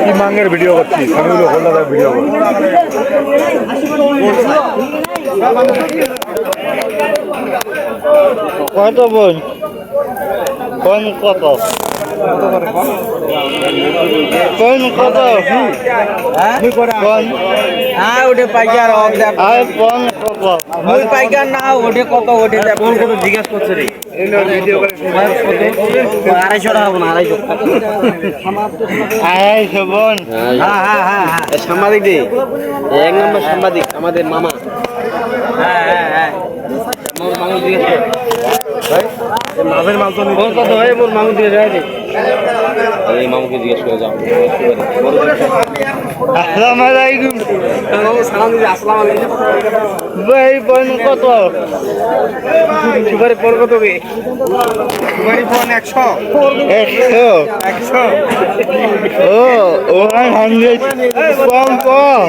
কি মাঙ্গের ভিডিও করছি আমি কলকাতার ভিডিও করছি কত বোন কোন কত কোন কত কোন হ্যাঁ ওটা পাইকার আর কোন কত ওই পাইকার না ওটা কত ওটা কোন কত জিজ্ঞেস করছে রে 250 টাকা না 250 বোন হ্যাঁ হ্যাঁ হ্যাঁ সাংবাদিক রে এক নম্বর সাংবাদিক আমাদের মামা হ্যাঁ হ্যাঁ হ্যাঁ মোর মামু জিজ্ঞেস করে মাছের মাংস মোর কত হয় মোর মামু দিয়ে যায় রে এই মামুকে জিজ্ঞেস করে যাও আসসালামু আলাইকুম সালাম দিদি আসসালামু আলাইকুম ভাই বোন কত সুপারি পর কত বে সুপারি ফোন 100 100 ও 100 কম কম